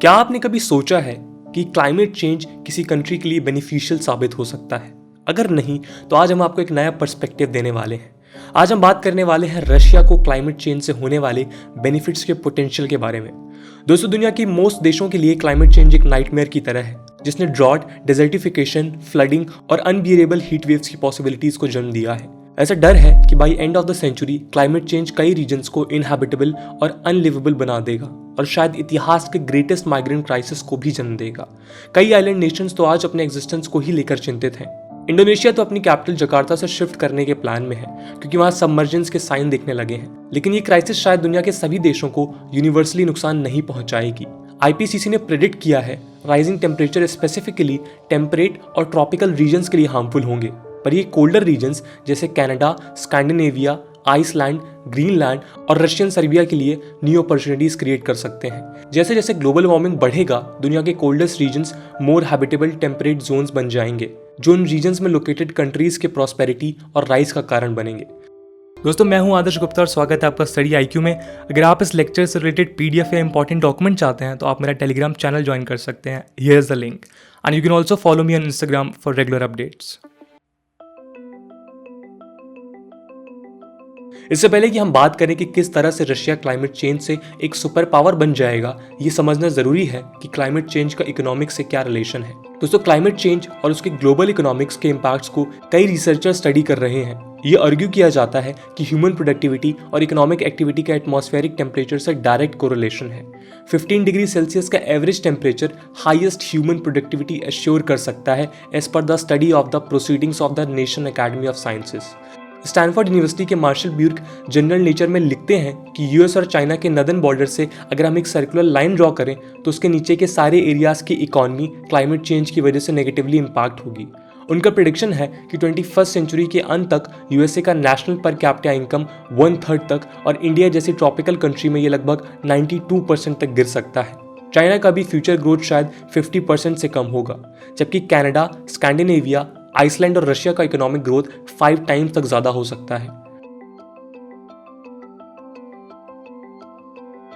क्या आपने कभी सोचा है कि क्लाइमेट चेंज किसी कंट्री के लिए बेनिफिशियल साबित हो सकता है? अगर नहीं, तो आज हम आपको एक नया पर्सपेक्टिव देने वाले हैं। आज हम बात करने वाले हैं रशिया को क्लाइमेट चेंज से होने वाले बेनिफिट्स के पोटेंशियल के बारे में। दोस्तों, दुनिया की मोस्ट देशों के लिए क्लाइमेट चेंज एक नाइटमेयर की तरह है, जिसने ड्रॉट, डेजर्टिफिकेशन, फ्लडिंग और अनबियरेबल हीट वेव्स की पॉसिबिलिटीज को जन्म दिया है। ऐसा डर है कि by end of the century climate change कई रीजन्स को इनहैबिटेबल और अनलिवेबल बना देगा और शायद इतिहास के ग्रेटेस्ट माइग्रेंट क्राइसिस को भी जन्म देगा। कई आइलैंड नेशंस तो आज अपने एग्जिस्टेंस को ही लेकर चिंतित हैं। इंडोनेशिया तो अपनी कैपिटल जकार्ता से शिफ्ट करने के प्लान में है, क्योंकि वहां सबमर्जेंस के साइन दिखने लगे हैं। लेकिन ये क्राइसिस शायद दुनिया के सभी देशों को यूनिवर्सली नुकसान नहीं पहुंचाएगी। आईपीसीसी ने प्रेडिक्ट किया है राइजिंग टेम्परेचर स्पेसिफिकली टेम्परेट और ट्रॉपिकल रीजन्स के लिए हार्मफुल होंगे, पर ये कोल्डर रीजन्स जैसे कनाडा, स्कैंडिनेविया, आइसलैंड, ग्रीनलैंड और रशियन सर्बिया के लिए न्यू अपॉर्चुनिटीज क्रिएट कर सकते हैं। जैसे जैसे ग्लोबल वार्मिंग बढ़ेगा, दुनिया के कोल्डेस्ट रीजन्स मोर हैबिटेबल टेम्परेट जोन्स बन जाएंगे, जो उन रीजन्स में लोकेटेड कंट्रीज के प्रॉस्पेरिटी और राइज का कारण बनेंगे। दोस्तों, मैं हूं आदर्श गुप्ता और स्वागत है आपका स्टडी आईक्यू में। अगर आप इस लेक्चर से रिलेटेड पीडीएफ या इंपॉर्टेंट डॉक्यूमेंट चाहते हैं तो आप मेरा टेलीग्राम चैनल ज्वाइन कर सकते हैं। Here is the link and you can also follow me on Instagram for regular updates. इससे पहले कि हम बात करें कि किस तरह से रशिया क्लाइमेट चेंज से एक सुपर पावर बन जाएगा, ये समझना जरूरी है कि क्लाइमेट चेंज का इकोनॉमिक्स से क्या रिलेशन है। दोस्तों, क्लाइमेट चेंज और उसके ग्लोबल इकोनॉमिक्स के इम्पैक्ट्स को कई रिसर्चर स्टडी कर रहे हैं। ये आर्ग्यू किया जाता है कि ह्यूमन प्रोडक्टिविटी और इकोनॉमिक एक्टिविटी का एटमॉस्फेरिक टेम्परेचर से डायरेक्ट कोरिलेशन है। 15 डिग्री सेल्सियस का average temperature highest human productivity assure कर सकता है, as per the study of the proceedings of the National Academy of Sciences. Stanford University के Marshall Burke journal Nature में लिखते हैं कि यूएस और चाइना के नदर्न बॉर्डर से अगर हम एक सर्कुलर लाइन ड्रॉ करें तो उसके नीचे के सारे एरियाज की इकोनॉमी क्लाइमेट चेंज की वजह से नेगेटिवली इम्पैक्ट होगी। उनका प्रेडिक्शन है कि 21st सेंचुरी के अंत तक यूएसए का नेशनल पर कैपिटा इनकम 1/3 तक और इंडिया जैसी ट्रॉपिकल कंट्री में ये लगभग 92% तक गिर सकता है। चाइना का भी फ्यूचर ग्रोथ शायद 50% से कम होगा, जबकि कनाडा, स्कैंडिनेविया, आइसलैंड और रशिया का इकोनॉमिक ग्रोथ 5 टाइम्स तक ज्यादा हो सकता है।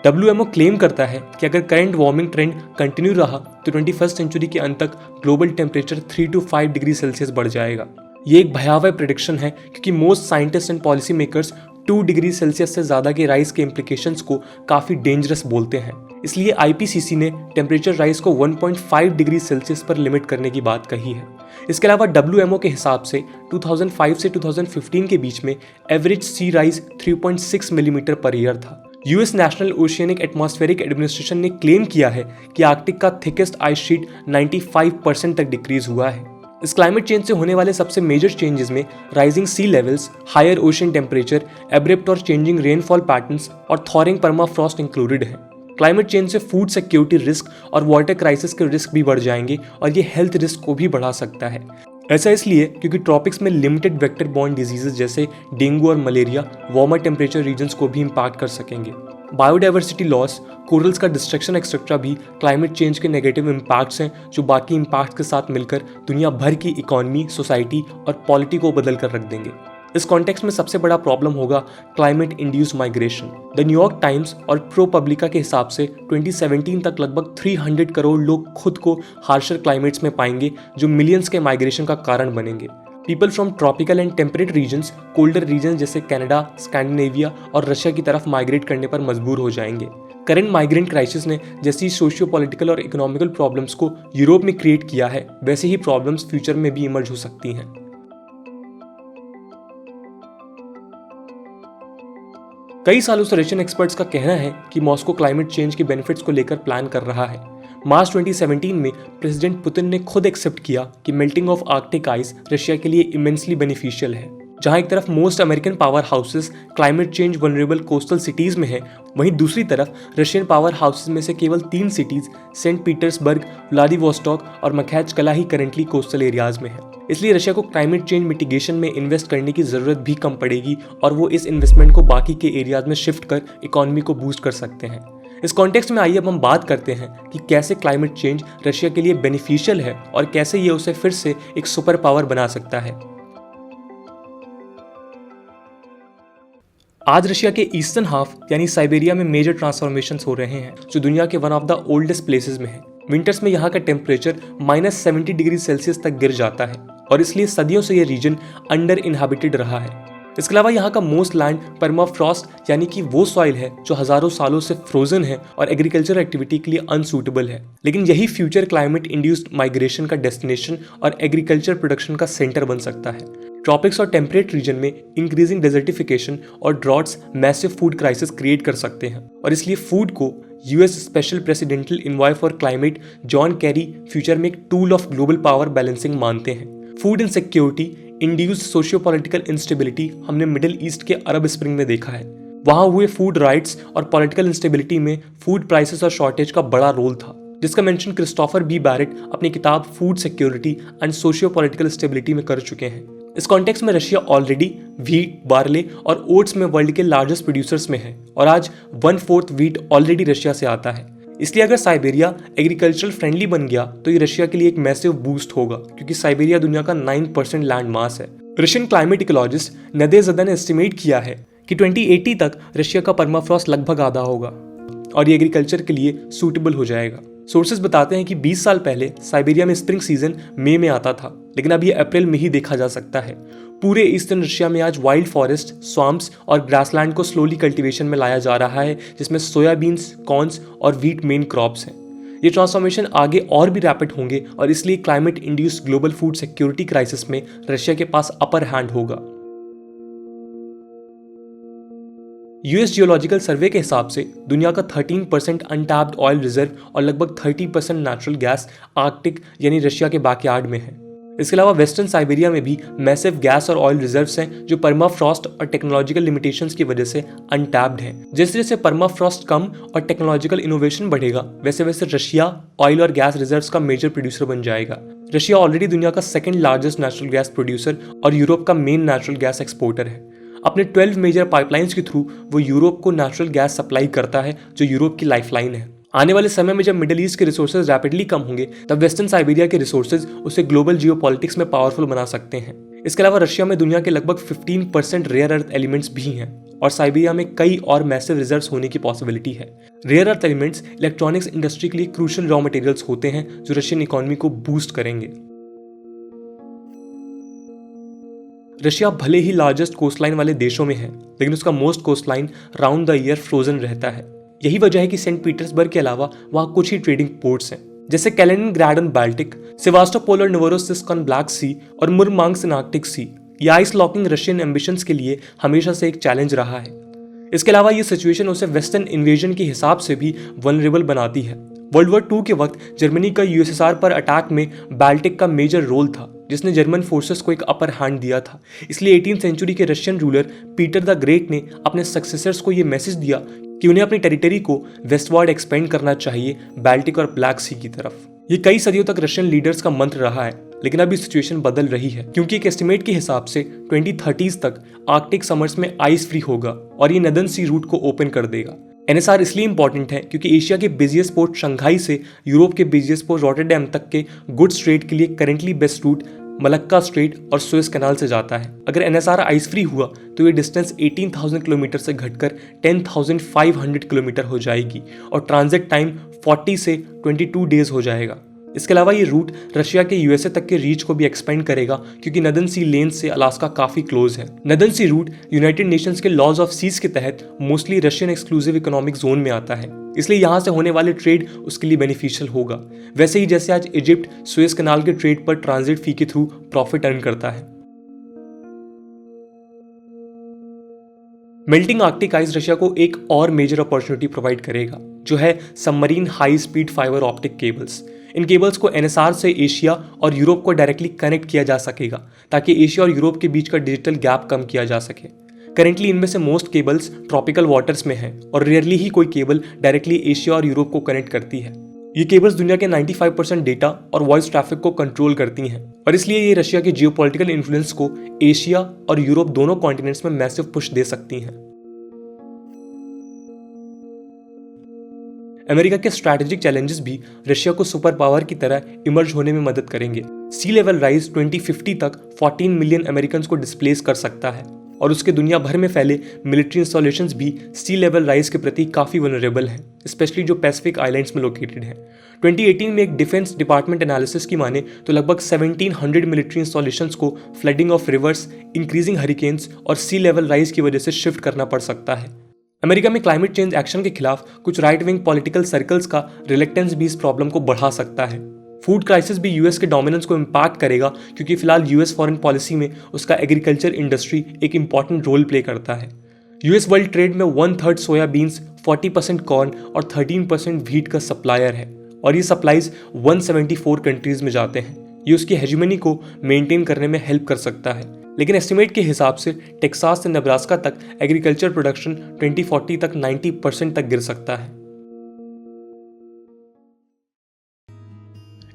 WMO क्लेम करता है कि अगर करंट वार्मिंग ट्रेंड कंटिन्यू रहा तो 21st सेंचुरी के अंत तक global temperature 3 to 5 degree Celsius बढ़ जाएगा। ये एक भयावह प्रेडिक्शन है, क्योंकि most scientist and policy makers 2 degree Celsius से ज्यादा के राइज के इम्प्लीकेशंस को काफी डेंजरस बोलते हैं। इसलिए आईपीसीसी ने टेम्परेचर राइज को 1.5 डिग्री सेल्सियस पर लिमिट करने की बात कही है। इसके अलावा WMO के हिसाब से 2005 से 2015 के बीच में एवरेज सी राइज 3.6 मिलीमीटर पर ईयर था। US national oceanic atmospheric administration ने क्लेम किया है कि आर्कटिक का थिकेस्ट आइस शीट 95% तक डिक्रीज हुआ है। इस क्लाइमेट चेंज से होने वाले सबसे मेजर चेंजेस में rising sea levels, higher ocean temperature, abrupt और चेंजिंग रेनफॉल पैटर्न्स और थॉरिंग परमाफ्रॉस्ट इंक्लूडेड है। क्लाइमेट चेंज से फूड सिक्योरिटी रिस्क और वाटर क्राइसिस के रिस्क भी बढ़ जाएंगे और ये हेल्थ रिस्क को भी बढ़ा सकता है। ऐसा इसलिए क्योंकि ट्रॉपिक्स में लिमिटेड वेक्टर बॉर्न डिजीजेस जैसे डेंगू और मलेरिया वार्मर टेम्परेचर रीजन्स को भी इम्पैक्ट कर सकेंगे। बायोडाइवर्सिटी लॉस, कोरल्स का डिस्ट्रक्शन एक्सेट्रा भी क्लाइमेट चेंज के नेगेटिव इम्पैक्ट्स हैं, जो बाकी इम्पैक्ट्स के साथ मिलकर दुनिया भर की इकोनॉमी, सोसाइटी और पॉलिटी को बदल कर रख देंगे। इस कॉन्टेक्स्ट में सबसे बड़ा प्रॉब्लम होगा climate induced migration. The New York times और ProPublica के हिसाब से 2017 तक लगभग 300 करोड़ लोग खुद को हार्शर क्लाइमेट्स में पाएंगे, जो मिलियंस के माइग्रेशन का कारण बनेंगे। People from tropical and temperate regions colder region जैसे कनाडा, स्कैंडिनेविया और रशिया की तरफ माइग्रेट करने पर मजबूर हो जाएंगे। करंट माइग्रेंट क्राइसिस ने जैसी सोशियो पॉलिटिकल और इकोनॉमिकल प्रॉब्लम्स को यूरोप में क्रिएट किया है, वैसे ही प्रॉब्लम्स फ्यूचर में भी इमर्ज हो सकती हैं। कई सालों से रशियन एक्सपर्ट्स का कहना है कि मॉस्को क्लाइमेट चेंज के बेनिफिट्स को लेकर प्लान कर रहा है। मार्च 2017 में प्रेसिडेंट पुतिन ने खुद एक्सेप्ट किया कि melting of Arctic ice Russia के लिए इमेंसली बेनिफिशियल है। जहां एक तरफ most American power houses climate change vulnerable coastal cities में है, वहीं दूसरी तरफ रशियन पावर हाउसेस में से केवल 3 सिटीज सेंट पीटर्सबर्ग, व्लादिवोस्टॉक और मखैचकला ही करंटली कोस्टल एरियाज में है। इसलिए रशिया को क्लाइमेट चेंज मिटिगेशन में इन्वेस्ट करने की जरूरत भी कम पड़ेगी और वो इस इन्वेस्टमेंट को बाकी के एरियाज में शिफ्ट कर इकोनॉमी को बूस्ट कर सकते हैं। इस कॉन्टेक्स्ट में आइए अब हम बात करते हैं कि कैसे क्लाइमेट चेंज रशिया के लिए बेनिफिशियल है और कैसे ये उसे फिर से एक सुपर पावर बना सकता है। आज रशिया के ईस्टर्न हाफ यानी साइबेरिया में मेजर ट्रांसफॉर्मेशन हो रहे हैं जो दुनिया के one of the oldest places में है। विंटर्स में यहाँ का टेम्परेचर -70 डिग्री सेल्सियस तक गिर जाता है और इसलिए सदियों से यह रीजन अंडर इनहैबिटेड रहा है। इसके अलावा यहाँ का मोस्ट लैंड परमाफ्रॉस्ट यानी कि वो सॉइल है जो हजारों सालों से फ्रोजन है और एग्रीकल्चर एक्टिविटी के लिए अनसूटेबल है। लेकिन यही फ्यूचर क्लाइमेट इंड्यूस्ड माइग्रेशन का डेस्टिनेशन और एग्रीकल्चर प्रोडक्शन का सेंटर बन सकता है। ट्रॉपिक्स और टेम्परेट रीजन में इंक्रीजिंग डेजर्टिफिकेशन और droughts massive food crisis create कर सकते हैं और इसलिए फूड को US special presidential envoy for climate John Kerry future में एक tool of global power balancing मानते हैं। Food insecurity induced socio political instability हमने मिडिल ईस्ट के अरब स्प्रिंग में देखा है। वहां हुए फूड राइट्स और पॉलिटिकल इंस्टेबिलिटी में फूड प्राइसेस और शॉर्टेज का बड़ा रोल था, जिसका मेंशन क्रिस्टोफर बी बैरेट अपनी किताब food security and socio political stability में कर चुके हैं। इस कॉन्टेक्स्ट में रशिया ऑलरेडी व्हीट, बार्ले और ओट्स में वर्ल्ड के लार्जेस्ट प्रोड्यूसर्स में है और आज 1/4 व्हीट ऑलरेडी रशिया से आता है। इसलिए अगर साइबेरिया एग्रीकल्चरल फ्रेंडली बन गया तो ये रशिया के लिए एक मैसिव बूस्ट होगा क्योंकि साइबेरिया दुनिया का 9% लैंड मास है। रशियन क्लाइमेट इकोलॉजिस्ट नदेज़दा ने एस्टिमेट किया है कि 2080 तक रशिया का परमाफ्रॉस्ट लगभग आधा होगा और ये एग्रीकल्चर के लिए सूटेबल हो जाएगा। सोर्सेज बताते हैं कि 20 साल पहले साइबेरिया में स्प्रिंग सीजन मई में आता था, लेकिन अब ये अप्रैल में ही देखा जा सकता है। पूरे ईस्टर्न रशिया में आज वाइल्ड फॉरेस्ट, स्वाम्प्स और ग्रासलैंड को स्लोली कल्टीवेशन में लाया जा रहा है, जिसमें सोयाबीन्स, कॉर्न्स और व्हीट मेन क्रॉप्स हैं। ये ट्रांसफॉर्मेशन आगे और भी रैपिड होंगे और इसलिए climate induced global food security crisis में रशिया के पास अपर हैंड होगा। यूएस जियोलॉजिकल सर्वे के हिसाब से दुनिया का 13% अनटैप्ड ऑयल रिजर्व और लगभग 30% नेचुरल गैस आर्कटिक यानी रशिया के बैकयार्ड में है। इसके अलावा वेस्टर्न साइबेरिया में भी मैसिव गैस और ऑयल रिजर्व्स हैं जो परमाफ्रॉस्ट और टेक्नोलॉजिकल लिमिटेशंस की वजह से अनटैप्ड हैं। जैसे जैसे परमाफ्रॉस्ट कम और टेक्नोलॉजिकल इनोवेशन बढ़ेगा वैसे वैसे रशिया ऑयल और गैस रिजर्व्स का मेजर प्रोड्यूसर बन जाएगा। रशिया ऑलरेडी दुनिया का second largest natural gas producer और यूरोप का मेन नेचुरल गैस एक्सपोर्टर है। अपने 12 मेजर पाइपलाइंस के थ्रू वो यूरोप को नेचुरल गैस सप्लाई करता है जो यूरोप की लाइफलाइन है। आने वाले समय में जब मिडिल ईस्ट के रिसोर्सेज रैपिडली कम होंगे तब वेस्टर्न साइबेरिया के रिसोर्सेज उसे ग्लोबल जियोपॉलिटिक्स में पावरफुल बना सकते हैं। इसके अलावा रशिया में दुनिया के लगभग 15% रेयर अर्थ एलिमेंट्स भी हैं और साइबेरिया में कई और मैसिव रिजर्व्स होने की पॉसिबिलिटी है। Rare earth elements electronics industry के लिए क्रूशियल रॉ मटेरियल्स होते हैं जो रशियन इकोनॉमी को बूस्ट करेंगे। रशिया भले ही लार्जेस्ट कोस्टलाइन वाले देशों में है, लेकिन उसका most coastline round the year frozen रहता है। यही वजह है कि सेंट पीटर्सबर्ग के अलावा वहाँ कुछ ही ट्रेडिंग पोर्ट्स हैं, जैसे कैलिनिनग्राड ऑन बाल्टिक, सेवास्टोपोल और नोवोरोसिस्क ऑन ब्लैक सी और मुरमांस्क इन आर्कटिक सी। ये आइस लॉकिंग रशियन एम्बिशंस के लिए हमेशा से एक चैलेंज रहा है। इसके अलावा ये सिचुएशन उसे वेस्टर्न इन्वेजन के हिसाब से भी वल्नरेबल बनाती है। वर्ल्ड वॉर 2 के वक्त जर्मनी का यूएसएसआर पर अटैक में बाल्टिक का मेजर रोल था, जिसने जर्मन फोर्सेस को एक अपर हैंड दिया था। इसलिए 18th सेंचुरी के Russian ruler Peter the great ने अपने सक्सेसर्स को ये मैसेज दिया कि उन्हें अपनी टेरिटरी को वेस्टवर्ड एक्सपेंड करना चाहिए, बाल्टिक और ब्लैक सी की तरफ। ये कई सदियों तक रशियन लीडर्स का मंत्र रहा है, लेकिन अभी सिचुएशन बदल रही है क्योंकि एक एस्टिमेट के हिसाब से 2030s तक आर्कटिक समर्स में आइस फ्री होगा और ये नदन सी रूट को ओपन कर देगा। एनएसआर इसलिए इंपॉर्टेंट है क्योंकि एशिया के बिजिएस्ट पोर्ट शंघाई से यूरोप के बिजिएस्ट पोर्ट रॉटरडैम तक के गुड्स ट्रेड के लिए currently best route Malacca strait और सुएज कैनाल से जाता है। अगर एनएसआर आइस फ्री हुआ तो ये डिस्टेंस 18,000 किलोमीटर से घटकर 10,500 किलोमीटर हो जाएगी और ट्रांजिट टाइम 40 से 22 डेज हो जाएगा। इसके अलावा ये रूट रशिया के यूएसए तक के रीच को भी एक्सपेंड करेगा क्योंकि नदन सी लेन्स से अलास्का काफी क्लोज है। नदन सी रूट यूनाइटेड नेशंस के लॉज ऑफ सीज के तहत mostly Russian exclusive economic zone में आता है, इसलिए यहाँ से होने वाले ट्रेड उसके लिए बेनिफिशियल होगा। वैसे ही जैसे आज इजिप्ट सुएज कैनाल के ट्रेड पर ट्रांजिट फी के थ्रू प्रॉफिट अर्न करता है। मेल्टिंग आर्कटिक आइस रशिया को एक और मेजर अपॉर्चुनिटी प्रोवाइड करेगा, जो है submarine high speed fibre optic cables. इन केबल्स को एनएसआर से एशिया और यूरोप को डायरेक्टली कनेक्ट किया जा सकेगा ताकि एशिया और यूरोप के बीच का डिजिटल गैप कम किया जा सके। करेंटली इनमें से मोस्ट केबल्स ट्रॉपिकल वाटर्स में हैं और रेयरली ही कोई केबल डायरेक्टली एशिया और यूरोप को कनेक्ट करती है। ये केबल्स दुनिया के 95% डेटा और वॉइस ट्रैफिक को कंट्रोल करती हैं और इसलिए ये रशिया के जियोपॉलिटिकल इन्फ्लुएंस को एशिया और यूरोप दोनों कॉन्टिनेंट्स में मैसिव पुश दे सकती हैं। अमेरिका के स्ट्रैटेजिक चैलेंजेस भी रशिया को सुपर पावर की तरह इमर्ज होने में मदद करेंगे। सी लेवल राइज 2050 तक 14 मिलियन अमेरिकन्स को डिस्प्लेस कर सकता है और उसके दुनिया भर में फैले मिलिट्री इंस्टॉलेशंस भी सी लेवल राइज के प्रति काफ़ी वनरेबल हैं, स्पेशली जो पैसिफिक आइलैंड्स में लोकेटेड हैं। 2018 में एक डिफेंस डिपार्टमेंट एनालिसिस की माने तो लगभग 1700 मिलिट्री इंस्टॉलेशंस को flooding of reverse, increasing hurricanes और सी लेवल राइज की वजह से शिफ्ट करना पड़ सकता है। अमेरिका में क्लाइमेट चेंज एक्शन के खिलाफ कुछ राइट विंग पॉलिटिकल सर्कल्स का रिलेक्टेंस भी इस प्रॉब्लम को बढ़ा सकता है। फूड क्राइसिस भी यूएस के डोमिनेंस को इम्पैक्ट करेगा, क्योंकि फिलहाल यूएस फॉरेन पॉलिसी में उसका एग्रीकल्चर इंडस्ट्री एक इंपॉर्टेंट रोल प्ले करता है। यूएस वर्ल्ड ट्रेड में 1/3 सोयाबीन्स, 40% कॉर्न और 13% व्हीट का सप्लायर है, और ये सप्लाईज 174 कंट्रीज में जाते हैं। ये उसकी हेजिमनी को मेंटेन करने में हेल्प कर सकता है, लेकिन एस्टिमेट के हिसाब से टेक्सास से नेब्रास्का तक एग्रीकल्चर प्रोडक्शन 2040 तक 90% तक गिर सकता है।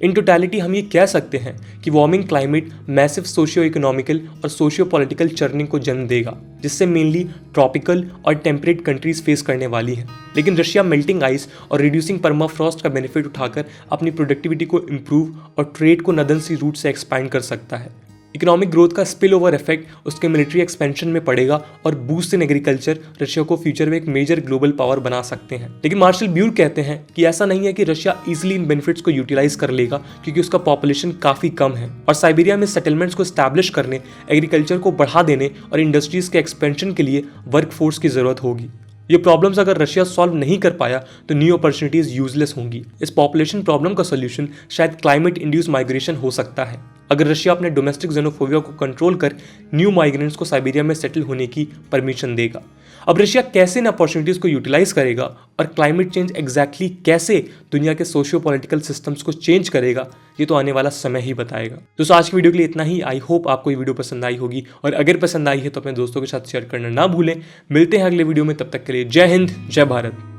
इन टोटलिटी हम ये कह सकते हैं कि warming climate massive socio economical और सोशियो पॉलिटिकल चर्निंग को जन्म देगा, जिससे मेनली ट्रॉपिकल और टेम्परेट कंट्रीज फेस करने वाली हैं। लेकिन रशिया मेल्टिंग आइस और रिड्यूसिंग परमाफ्रॉस्ट का बेनिफिट उठाकर अपनी प्रोडक्टिविटी को इम्प्रूव और ट्रेड को नदन सी रूट से एक्सपैंड कर सकता है। इकोनॉमिक ग्रोथ का स्पिल ओवर इफेक्ट उसके मिलिट्री एक्सपेंशन में पड़ेगा और बूस्ट इन एग्रीकल्चर रशिया को फ्यूचर में एक मेजर ग्लोबल पावर बना सकते हैं। लेकिन मार्शल ब्यूर कहते हैं कि ऐसा नहीं है कि रशिया इजीली इन बेनिफिट्स को यूटिलाइज कर लेगा, क्योंकि उसका पॉपुलेशन काफी कम है और साइबेरिया में सेटलमेंट्स को एस्टैब्लिश करने, एग्रीकल्चर को बढ़ा देने और इंडस्ट्रीज के एक्सपेंशन के लिए वर्कफोर्स की जरूरत होगी। ये प्रॉब्लम्स अगर रशिया सॉल्व नहीं कर पाया तो न्यू अपॉर्चुनिटीज यूजलेस होंगी। इस पॉपुलेशन प्रॉब्लम का सोल्यूशन शायद क्लाइमेट इंड्यूस माइग्रेशन हो सकता है। अगर रशिया अपने डोमेस्टिक जेनोफोबिया को कंट्रोल कर न्यू माइग्रेंट्स को साइबेरिया में सेटल होने की परमिशन देगा। अब रशिया कैसे इन अपॉर्चुनिटीज को यूटिलाइज करेगा और क्लाइमेट चेंज एग्जैक्टली कैसे दुनिया के सोशियो पॉलिटिकल सिस्टम्स को चेंज करेगा, ये तो आने वाला समय ही बताएगा। दोस्तों, आज की वीडियो के लिए इतना ही। आई होप आपको ये वीडियो पसंद आई होगी, और अगर पसंद आई है तो अपने दोस्तों के साथ शेयर करना ना भूलें। मिलते हैं अगले वीडियो में, तब तक के लिए जय हिंद, जय भारत।